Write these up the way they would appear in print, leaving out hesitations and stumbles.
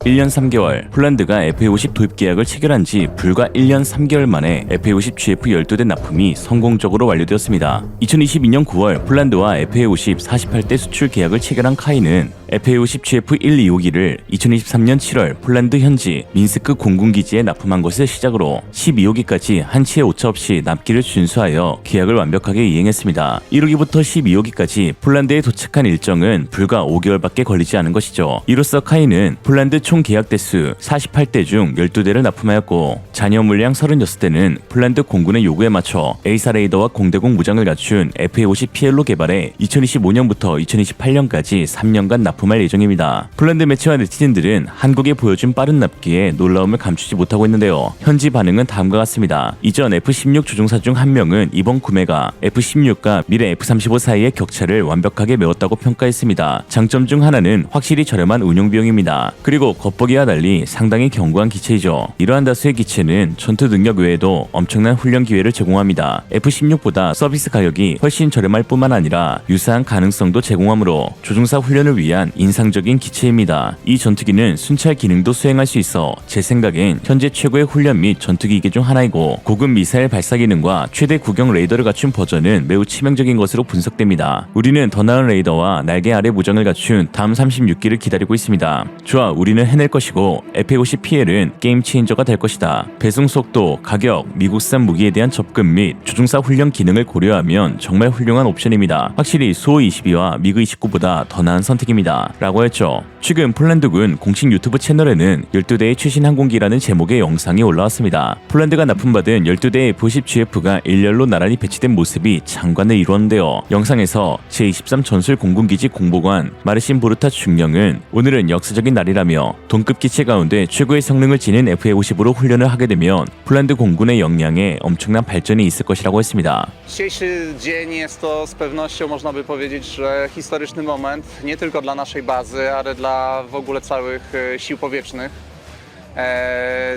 1년 3개월, 폴란드가 FA50 도입 계약을 체결한 지 불과 1년 3개월 만에 FA50 GF 12대 납품이 성공적으로 완료되었습니다. 2022년 9월 폴란드와 FA50 48대 수출 계약을 체결한 카이는 FA50 GF 1, 2호기를 2023년 7월 폴란드 현지 민스크 공군기지에 납품한 것을 시작으로 12호기까지 한치의 오차 없이 납기를 준수하여 계약을 완벽하게 이행했습니다. 1호기부터 12호기까지 폴란드에 도착한 일정은 불과 5개월밖에 걸리지 않은 것이죠. 이로써 카이는 폴란드 총 계약 대수 48대 중 12대를 납품하였고 잔여 물량 36대는 폴란드 공군의 요구에 맞춰 에이사 레이더와 공대공 무장을 갖춘 FA50 PL로 개발해 2025년부터 2028년까지 3년간 납품할 예정입니다. 폴란드 매체와 네티즌들은 한국에 보여준 빠른 납기에 놀라움을 감추지 못하고 있는데요. 현지 반응은 다음과 같습니다. 이전 F16 조종사 중 한 명은 이번 구매가 F16과 미래 F35 사이의 격차를 완벽하게 메웠다고 평가했습니다. 장점 중 하나는 확실히 저렴한 운용 비용입니다. 그리고 겉보기와 달리 상당히 견고한 기체이죠. 이러한 다수의 기체는 전투 능력 외에도 엄청난 훈련 기회를 제공합니다. F16보다 서비스 가격이 훨씬 저렴할 뿐만 아니라 유사한 가능성도 제공하므로 조종사 훈련을 위한 인상적인 기체입니다. 이 전투기는 순찰 기능도 수행할 수 있어 제 생각엔 현재 최고의 훈련 및 전투기계 중 하나이고 고급 미사일 발사 기능과 최대 구경 레이더를 갖춘 버전은 매우 치명적인 것으로 분석됩니다. 우리는 더 나은 레이더와 날개 아래 무장을 갖춘 다음 36기를 기다리고 있습니다. 좋아, 우리는 해낼 것이고 FA50 PL은 게임 체인저가 될 것이다. 배송 속도, 가격, 미국산 무기에 대한 접근 및 조종사 훈련 기능을 고려하면 정말 훌륭한 옵션입니다. 확실히 수호 22와 미그 29보다 더 나은 선택입니다. 라고 했죠. 최근 폴란드군 공식 유튜브 채널에는 12대의 최신 항공기라는 제목의 영상이 올라왔습니다. 폴란드가 납품받은 12대의 F50 GF가 일렬로 나란히 배치된 모습이 장관을 이루었는데요. 영상에서 제23 전술 공군기지 공보관 마르신 보르타 중령은 오늘은 역사적인 날이라며 동급 기체 가운데 최고의 성능을 지닌 FA50으로 훈련을 하게 되면 폴란드 공군의 역량에 엄청난 발전이 있을 것이라고 했습니다. Dzisiejszy dzień jest to z pewnością, można by powiedzieć, że historyczny moment, nie tylko dla naszej bazy, ale dla w ogóle całych sił powietrznych.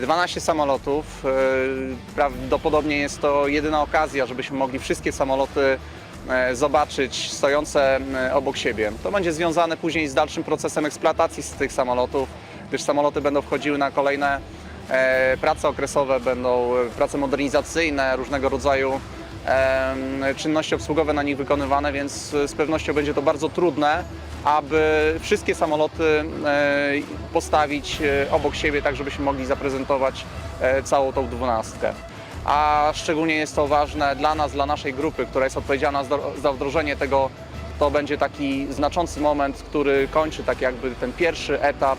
12 samolotów, prawdopodobnie jest to jedyna okazja, żebyśmy mogli wszystkie samoloty zobaczyć stojące obok siebie. To będzie związane później z dalszym procesem eksploatacji z tych samolotów, gdyż samoloty będą wchodziły na kolejne prace okresowe, będą prace modernizacyjne, różnego rodzaju czynności obsługowe na nich wykonywane, więc z pewnością będzie to bardzo trudne, aby wszystkie samoloty postawić obok siebie, tak żebyśmy mogli zaprezentować całą tą 12. A szczególnie jest to ważne dla nas, dla naszej grupy, która jest odpowiedzialna za wdrożenie tego. To będzie taki znaczący moment, który kończy tak jakby ten pierwszy etap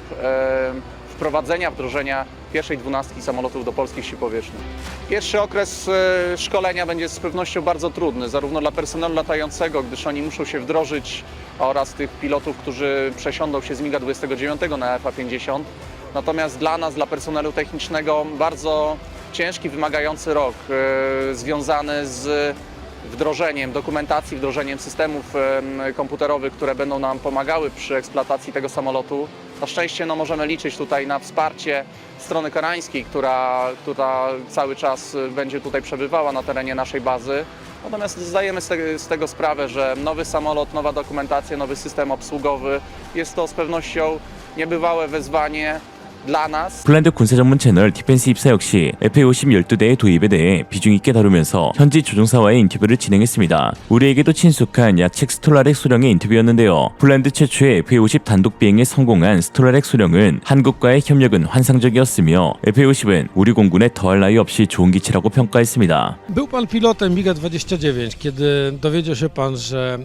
wprowadzenia, wdrożenia pierwszej 12 samolotów do polskich sił powietrznych. Pierwszy okres szkolenia będzie z pewnością bardzo trudny, zarówno dla personelu latającego, gdyż oni muszą się wdrożyć, oraz tych pilotów, którzy przesiądą się z MiGa 29 na FA50. Natomiast dla nas, dla personelu technicznego bardzo ciężki, wymagający rok, związany z wdrożeniem dokumentacji, wdrożeniem systemów komputerowych, które będą nam pomagały przy eksploatacji tego samolotu. Na szczęście możemy liczyć tutaj na wsparcie strony koreańskiej, która cały czas będzie tutaj przebywała na terenie naszej bazy. Natomiast zdajemy z tego sprawę, że nowy samolot, nowa dokumentacja, nowy system obsługowy jest to z pewnością niebywałe wyzwanie dla nas. 폴란드 군사 전문 채널 디펜스 입사 역시 FA50 12대의 도입에 대해 비중 있게 다루면서 현지 조종사와의 인터뷰를 진행했습니다. 우리에게도 친숙한 야책 스톨라렉 소령의 인터뷰였는데요. 폴란드 최초의 FA50 단독 비행에 성공한 스톨라렉 소령은 한국과의 협력은 환상적이었으며 FA50은 우리 공군에 더할 나위 없이 좋은 기체라고 평가했습니다. Był pan pilotem MiGa 29, kiedy dowiedział się pan, że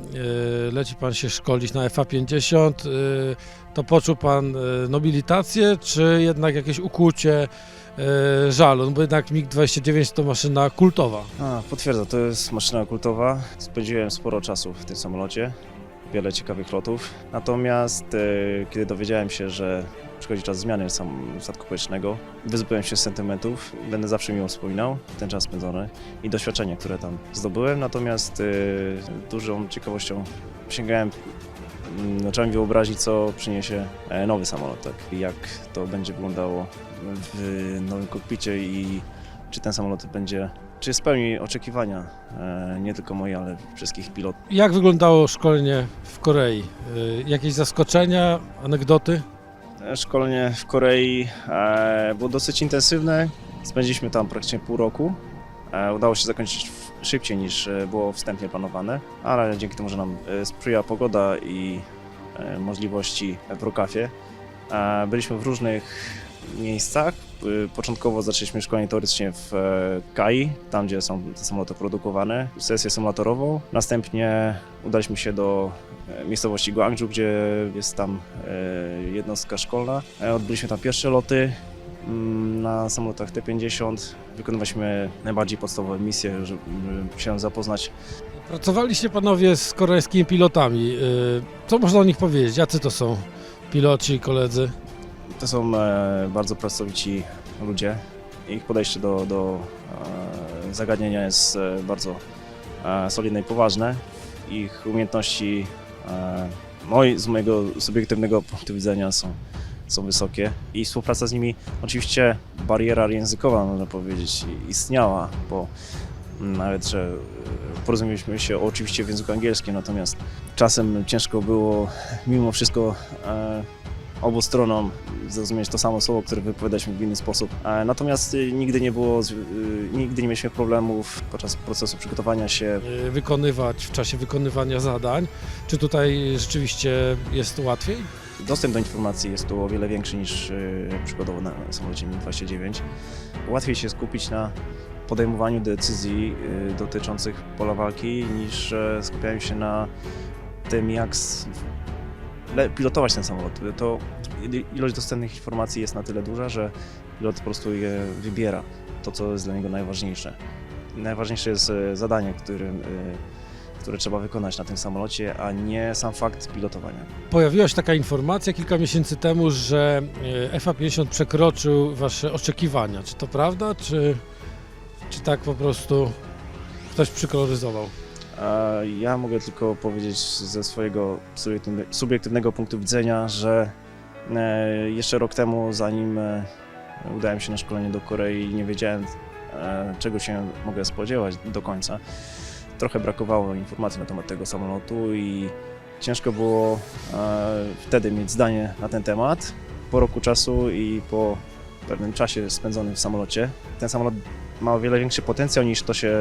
leci pan się szkolić na FA50, to poczuł pan nobilitację, czy jednak jakieś ukłucie żalu? No bo jednak MiG-29 to maszyna kultowa. Potwierdzam, to jest maszyna kultowa. Spędziłem sporo czasu w tym samolocie, wiele ciekawych lotów. Natomiast kiedy dowiedziałem się, że przychodzi czas zmiany statku powietrznego, wyzbyłem się z sentymentów. Będę zawsze miło wspominał ten czas spędzony i doświadczenie, które tam zdobyłem. Natomiast dużą ciekawością sięgałem oczami wyobrazić, co przyniesie nowy samolot, tak? Jak to będzie wyglądało w nowym kokpicie i czy ten samolot czy spełni oczekiwania nie tylko moje, ale wszystkich pilotów. Jak wyglądało szkolenie w Korei. Jakieś zaskoczenia, anegdoty? Szkolenie w Korei było dosyć intensywne. Spędziliśmy tam praktycznie pół roku. Udało się zakończyć szybciej niż było wstępnie planowane, ale dzięki temu, że nam sprzyja pogoda i możliwości w Rukafie. Byliśmy w różnych miejscach. Początkowo zaczęliśmy szkolenie teoretycznie w Kai, tam gdzie są te samoloty produkowane, sesję symulatorową. Następnie udaliśmy się do miejscowości Gwangju, gdzie jest tam jednostka szkolna. Odbyliśmy tam pierwsze loty na samolotach T-50. Wykonywaliśmy najbardziej podstawowe misje, żeby się zapoznać. Pracowaliście panowie z koreańskimi pilotami. Co można o nich powiedzieć? Jacy to są piloci, koledzy? To są bardzo pracowici ludzie. Ich podejście do zagadnienia jest bardzo solidne i poważne. Ich umiejętności z mojego subiektywnego punktu widzenia są wysokie i współpraca z nimi, oczywiście bariera językowa, można powiedzieć, istniała, bo nawet, że porozumieliśmy się oczywiście w języku angielskim, natomiast czasem ciężko było mimo wszystko obu stronom zrozumieć to samo słowo, które wypowiadaliśmy w inny sposób. Natomiast nigdy nie mieliśmy problemów podczas procesu przygotowania się. Wykonywać w czasie wykonywania zadań. Czy tutaj rzeczywiście jest łatwiej? Dostęp do informacji jest tu o wiele większy niż przykładowo na samolocie Mi-29. Łatwiej się skupić na podejmowaniu decyzji dotyczących pola walki niż skupianiu się na tym, jak pilotować ten samolot. To ilość dostępnych informacji jest na tyle duża, że pilot po prostu je wybiera, to co jest dla niego najważniejsze. Najważniejsze jest zadanie, które trzeba wykonać na tym samolocie, a nie sam fakt pilotowania. Pojawiła się taka informacja kilka miesięcy temu, że FA-50 przekroczył wasze oczekiwania. Czy to prawda, czy tak po prostu ktoś przykoloryzował? Ja mogę tylko powiedzieć ze swojego subiektywnego punktu widzenia, że jeszcze rok temu, zanim udałem się na szkolenie do Korei, nie wiedziałem, czego się mogę spodziewać do końca. Trochę brakowało informacji na temat tego samolotu i ciężko było wtedy mieć zdanie na ten temat. Po roku czasu i po pewnym czasie spędzonym w samolocie, ten samolot ma o wiele większy potencjał niż to się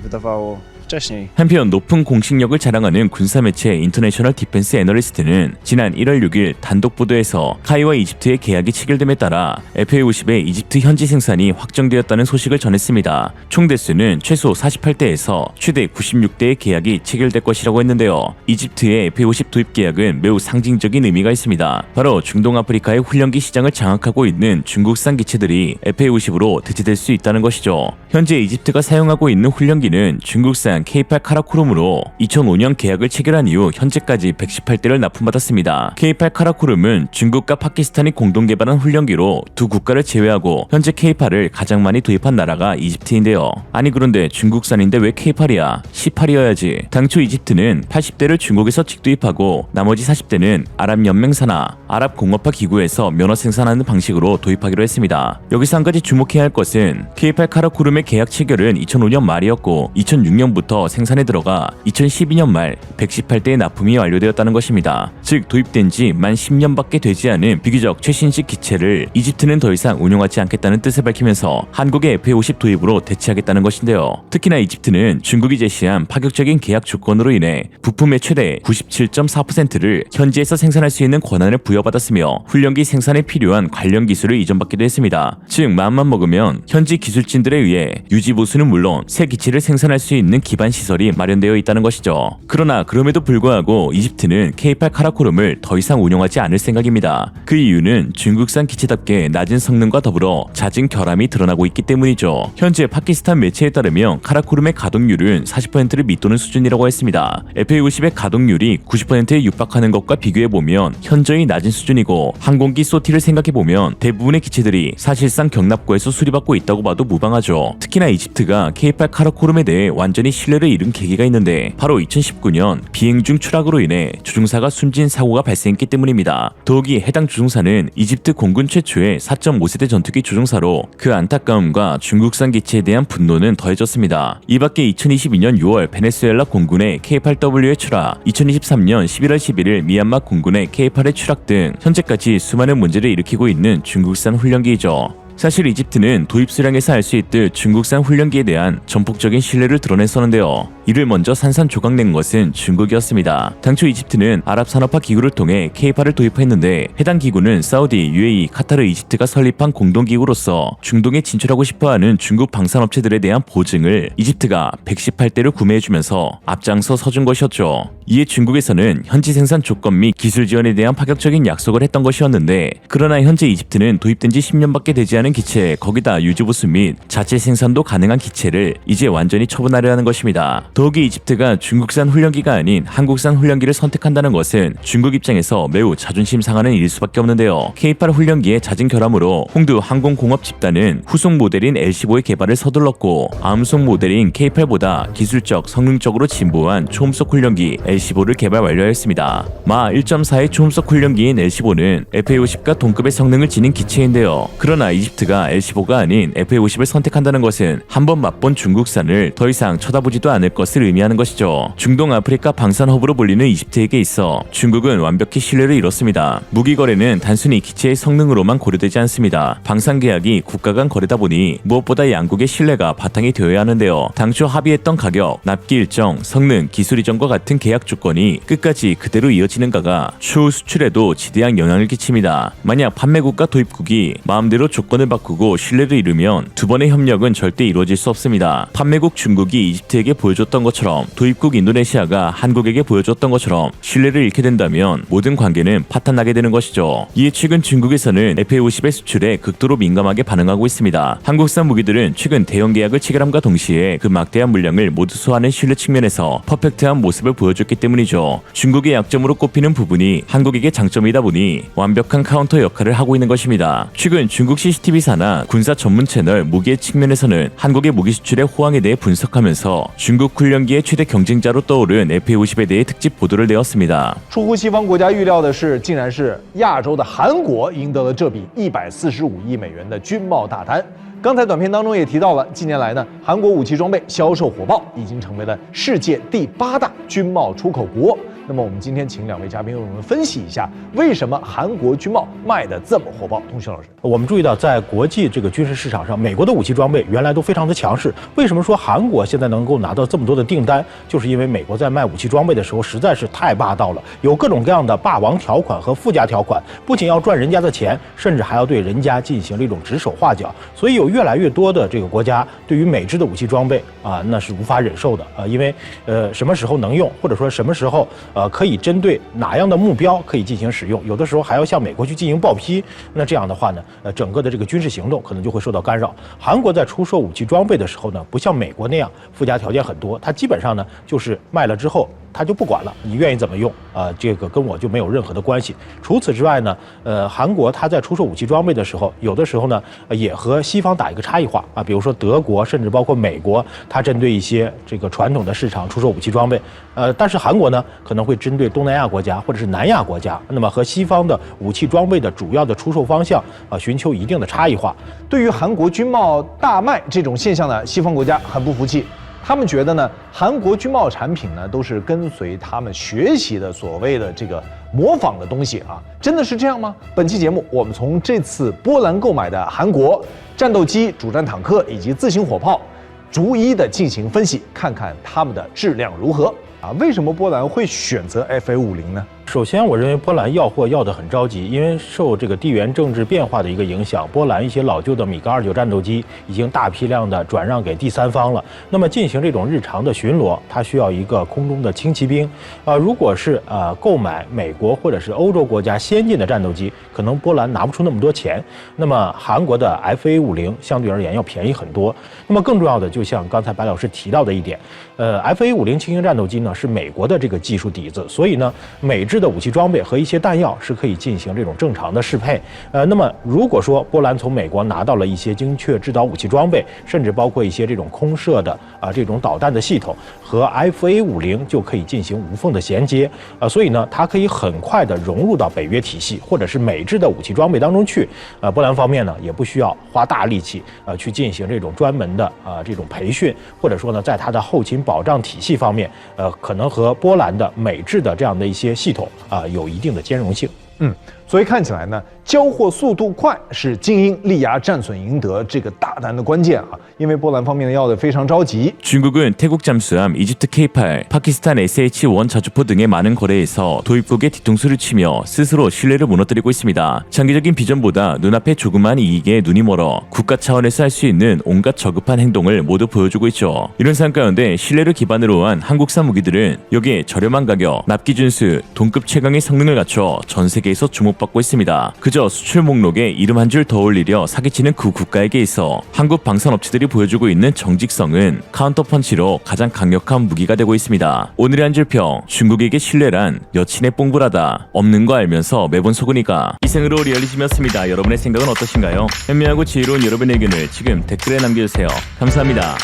wydawało wcześniej. 한편 높은 공식력을 자랑하는 군사 매체 인터내셔널 디펜스 애널리스트는 지난 1월 6일 단독 보도에서 카이와 이집트의 계약이 체결됨에 따라 FA-50의 이집트 현지 생산이 확정되었다는 소식을 전했습니다. 총 대수는 최소 48대에서 최대 96대의 계약이 체결될 것이라고 했는데요. 이집트의 FA-50 도입 계약은 매우 상징적인 의미가 있습니다. 바로 중동 아프리카의 훈련기 시장을 장악하고 있는 중국산 기체들이 FA-50으로 대체될 수 있다는 것이죠. 현재 이집트가 사용하고 있는 훈련기는 중국산 K8 카라쿠룸으로 2005년 계약을 체결한 이후 현재까지 118대를 납품받았습니다. K8 카라쿠룸은 중국과 파키스탄이 공동 개발한 훈련기로 두 국가를 제외하고 현재 K8을 가장 많이 도입한 나라가 이집트인데요. 아니 그런데 중국산인데 왜 K8이야? 18이어야지. 당초 이집트는 80대를 중국에서 직도입하고 나머지 40대는 아랍연맹사나 아랍공업화 기구에서 면허 생산하는 방식으로 도입하기로 했습니다. 여기서 한 가지 주목해야 할 것은 K8 카라쿠룸의 계약 체결은 2005년 말이었고 2006년부터 생산에 들어가 2012년 말 118대의 납품이 완료되었다는 것입니다. 즉 도입된 지 만 10년밖에 되지 않은 비교적 최신식 기체를 이집트는 더 이상 운용하지 않겠다는 뜻을 밝히면서 한국의 FA-50 도입으로 대체하겠다는 것인데요. 특히나 이집트는 중국이 제시한 파격적인 계약 조건으로 인해 부품의 최대 97.4%를 현지에서 생산할 수 있는 권한을 부여받았으며 훈련기 생산에 필요한 관련 기술을 이전받기도 했습니다. 즉 마음만 먹으면 현지 기술진들에 의해 유지 보수는 물론 새 기체를 생산할 수 있는 기반 시설이 마련되어 있다는 것이죠. 그러나 그럼에도 불구하고 이집트는 K8 카라쿠룸을 더 이상 운용하지 않을 생각입니다. 그 이유는 중국산 기체답게 낮은 성능과 더불어 잦은 결함이 드러나고 있기 때문이죠. 현재 파키스탄 매체에 따르면 카라쿠룸의 가동률은 40%를 밑도는 수준이라고 했습니다. FA-50의 가동률이 90%에 육박하는 것과 비교해보면 현저히 낮은 수준이고 항공기 소티를 생각해보면 대부분의 기체들이 사실상 경납고에서 수리받고 있다고 봐도 무방하죠. 특히나 이집트가 K8 카라쿠룸에 대해 완전히 신뢰를 잃은 계기가 있는데 바로 2019년 비행 중 추락으로 인해 조종사가 숨진 사고가 발생했기 때문입니다. 더욱이 해당 조종사는 이집트 공군 최초의 4.5세대 전투기 조종사로 그 안타까움과 중국산 기체에 대한 분노는 더해졌습니다. 이밖에 2022년 6월 베네수엘라 공군의 K-8W의 추락, 2023년 11월 11일 미얀마 공군의 K-8의 추락 등 현재까지 수많은 문제를 일으키고 있는 중국산 훈련기이죠. 사실 이집트는 도입 수량에서 알 수 있듯 중국산 훈련기에 대한 전폭적인 신뢰를 드러냈었는데요. 이를 먼저 산산조각낸 것은 중국이었습니다. 당초 이집트는 아랍산업화 기구를 통해 K-8을 도입했는데 해당 기구는 사우디, UAE, 카타르, 이집트가 설립한 공동기구로서 중동에 진출하고 싶어하는 중국 방산업체들에 대한 보증을 이집트가 118대를 구매해주면서 앞장서 서준 것이었죠. 이에 중국에서는 현지 생산 조건 및 기술 지원에 대한 파격적인 약속을 했던 것이었는데 그러나 현재 이집트는 도입된 지 10년밖에 되지 않은 기체, 거기다 유지보수 및 자체 생산도 가능한 기체를 이제 완전히 처분하려 하는 것입니다. 더욱이 이집트가 중국산 훈련기가 아닌 한국산 훈련기를 선택한다는 것은 중국 입장에서 매우 자존심 상하는 일일 수밖에 없는데요. K-8 훈련기의 잦은 결함으로 홍두 항공공업 집단은 후속 모델인 L-15의 개발을 서둘렀고 암속 모델인 K-8보다 기술적, 성능적으로 진보한 초음속 훈련기 L-15를 개발 완료했습니다. 마 1.4의 초음속 훈련기인 L-15는 FA-50과 동급의 성능을 지닌 기체인데요. 그러나 이집트가 L-15가 아닌 FA-50을 선택한다는 것은 한번 맛본 중국산을 더 이상 쳐다보지도 않을 것을 의미하는 것이죠. 중동 아프리카 방산 허브로 불리는 이집트에게 있어 중국은 완벽히 신뢰를 잃었습니다. 무기 거래는 단순히 기체의 성능으로만 고려되지 않습니다. 방산 계약이 국가 간 거래다 보니 무엇보다 양국의 신뢰가 바탕이 되어야 하는데요. 당초 합의했던 가격, 납기 일정, 성능, 기술 이전과 같은 계약 조건이 끝까지 그대로 이어지는가가 추후 수출에도 지대한 영향을 끼칩니다. 만약 판매국과 도입국이 마음대로 조건을 바꾸고 신뢰를 잃으면 두 번의 협력은 절대 이루어질 수 없습니다. 판매국 중국이 이집트에게 보여줬던 것처럼 도입국 인도네시아가 한국에게 보여줬던 것처럼 신뢰를 잃게 된다면 모든 관계는 파탄나게 되는 것이죠. 이에 최근 중국에서는 FA-50의 수출에 극도로 민감하게 반응하고 있습니다. 한국산 무기들은 최근 대형 계약을 체결함과 동시에 그 막대한 물량을 모두 소화하는 신뢰 측면에서 퍼펙트한 모습을 보여줬기 때문이죠. 중국의 약점으로 꼽히는 부분이 한국에게 장점이다 보니 완벽한 카운터 역할을 하고 있는 것입니다. 최근 중국 CCTV사나 군사 전문 채널 무기의 측면에서는 한국의 무기 수출의 호황에 대해 분석하면서 중국 훈련기의 최대 경쟁자로 떠오른 FA-50에 대해 특집 보도를 내었습니다. 出乎西方国家预料的是，竟然是亚洲的韩国赢得了这笔145亿美元的军贸大单。刚才短片当中也提到了，近年来呢，韩国武器装备销售火爆，已经成为了世界第8大军贸出口国。那么我们今天请两位嘉宾为我们分析一下，为什么韩国军贸卖得这么火爆？童勋老师，我们注意到，在国际这个军事市场上，美国的武器装备原来都非常的强势。为什么说韩国现在能够拿到这么多的订单？就是因为美国在卖武器装备的时候实在是太霸道了，有各种各样的霸王条款和附加条款，不仅要赚人家的钱，甚至还要对人家进行了一种指手画脚。所以有越来越多的这个国家对于美制的武器装备那是无法忍受的因为什么时候能用，或者说什么时候可以针对哪样的目标可以进行使用，有的时候还要向美国去进行报批。那这样的话呢，整个的这个军事行动可能就会受到干扰。韩国在出售武器装备的时候呢，不像美国那样附加条件很多，它基本上呢就是卖了之后他就不管了，你愿意怎么用这个跟我就没有任何的关系。除此之外呢，韩国他在出售武器装备的时候，有的时候呢也和西方打一个差异化比如说德国，甚至包括美国，他针对一些这个传统的市场出售武器装备，但是韩国呢可能会针对东南亚国家或者是南亚国家，那么和西方的武器装备的主要的出售方向寻求一定的差异化。对于韩国军贸大卖这种现象呢，西方国家很不服气。他们觉得呢，韩国军贸产品呢都是跟随他们学习的所谓的这个模仿的东西真的是这样吗？本期节目我们从这次波兰购买的韩国战斗机、主战坦克以及自行火炮，逐一的进行分析，看看它们的质量如何为什么波兰会选择 FA-50呢？首先，我认为波兰要货要得很着急，因为受这个地缘政治变化的一个影响，波兰一些老旧的米格29战斗机已经大批量的转让给第三方了。那么进行这种日常的巡逻，它需要一个空中的轻骑兵。如果是购买美国或者是欧洲国家先进的战斗机，可能波兰拿不出那么多钱。那么韩国的 FA-50相对而言要便宜很多。那么更重要的，就像刚才白老师提到的一点，FA-50轻型战斗机呢是美国的这个技术底子，所以呢美制制的武器装备和一些弹药是可以进行这种正常的适配。那么如果说波兰从美国拿到了一些精确制导武器装备，甚至包括一些这种空射的这种导弹的系统和 FA50就可以进行无缝的衔接，所以呢，它可以很快的融入到北约体系或者是美制的武器装备当中去。波兰方面呢，也不需要花大力气去进行这种专门的这种培训，或者说呢，在它的后勤保障体系方面，可能和波兰的美制的这样的一些系统有一定的兼容性。所以看起来呢，交货速度快是精英力压战损赢得这个大难的关键啊！因为波兰方面要的非常着急。 중국은 태국 잠수함, 이집트 K8, 파키스탄 SH-1 자주포 등의 많은 거래에서 도입국의 뒤통수를 치며 스스로 신뢰를 무너뜨리고 있습니다. 장기적인 비전보다 눈앞의 조그만 이익에 눈이 멀어 국가 차원에서 할 수 있는 온갖 저급한 행동을 모두 보여주고 있죠. 이런 상황 가운데 신뢰를 기반으로 한 한국산 무기들은 여기에 저렴한 가격, 납기 준수, 동급 최강의 성능을 갖춰 전 세계에서 주목받고 있습니다. 그저 수출 목록에 이름 한 줄 더 올리려 사기치는 그 국가에게 있어 한국 방산 업체들이 보여주고 있는 정직성은 카운터펀치로 가장 강력한 무기가 되고 있습니다. 오늘의 한 줄 평, 중국에게 신뢰란 여친의 뽕불하다. 없는 거 알면서 매번 속으니까. 이생으로 리얼리즘이었습니다. 여러분의 생각은 어떠신가요? 현명하고 지혜로운 여러분의 의견을 지금 댓글에 남겨주세요. 감사합니다.